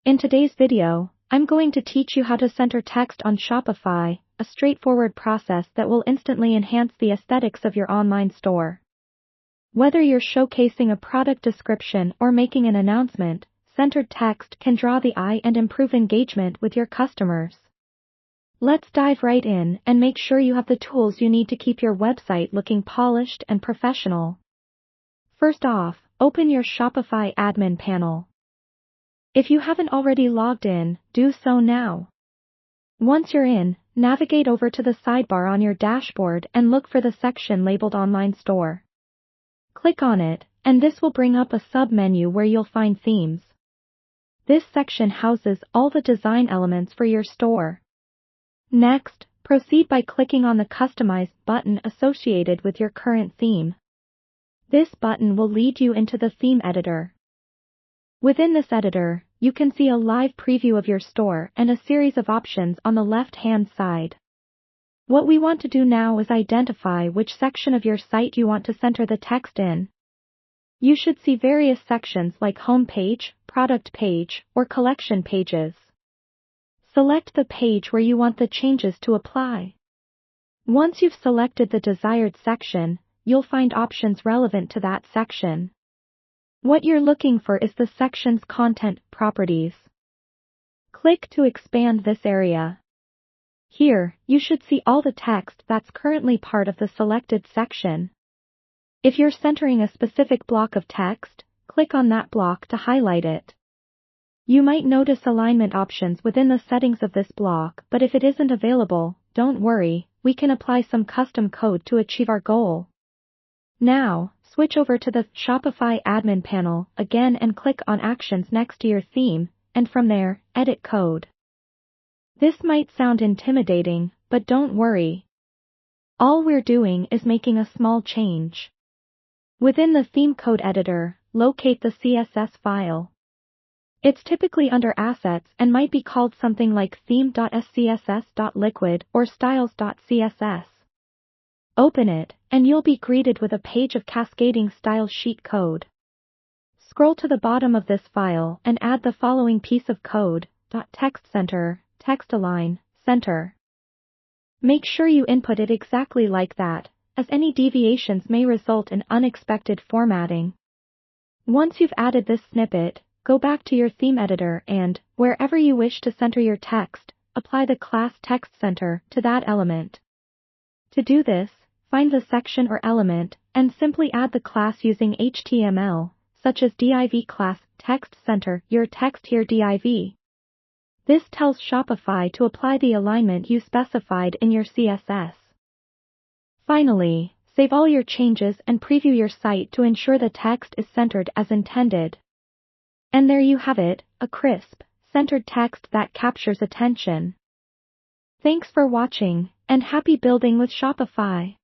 In today's video, I'm going to teach you how to center text on Shopify, a straightforward process that will instantly enhance the aesthetics of your online store. Whether you're showcasing a product description or making an announcement, centered text can draw the eye and improve engagement with your customers. Let's dive right in and make sure you have the tools you need to keep your website looking polished and professional. First off, open your Shopify admin panel. If you haven't already logged in, do so now. Once you're in, navigate over to the sidebar on your dashboard and look for the section labeled Online Store. Click on it, and this will bring up a sub-menu where you'll find Themes. This section houses all the design elements for your store. Next, proceed by clicking on the Customize button associated with your current theme. This button will lead you into the theme editor. Within this editor, you can see a live preview of your store and a series of options on the left-hand side. What we want to do now is identify which section of your site you want to center the text in. You should see various sections like Home Page, Product Page, or Collection Pages. Select the page where you want the changes to apply. Once you've selected the desired section, you'll find options relevant to that section. What you're looking for is the section's content properties. Click to expand this area. Here, you should see all the text that's currently part of the selected section. If you're centering a specific block of text, click on that block to highlight it. You might notice alignment options within the settings of this block, but if it isn't available, don't worry, we can apply some custom code to achieve our goal. Now, switch over to the Shopify admin panel again and click on Actions next to your theme, and from there, edit code. This might sound intimidating, but don't worry. All we're doing is making a small change. Within the theme code editor, locate the CSS file. It's typically under Assets and might be called something like theme.scss.liquid or styles.css. Open it, and you'll be greeted with a page of cascading style sheet code. Scroll to the bottom of this file and add the following piece of code: .textCenter, text-align, center. Make sure you input it exactly like that, as any deviations may result in unexpected formatting. Once you've added this snippet, go back to your theme editor and, wherever you wish to center your text, apply the class TextCenter to that element. To do this, find the section or element, and simply add the class using HTML, such as div class TextCenter your text here div. This tells Shopify to apply the alignment you specified in your CSS. Finally, save all your changes and preview your site to ensure the text is centered as intended. And there you have it, a crisp, centered text that captures attention. Thanks for watching, and happy building with Shopify!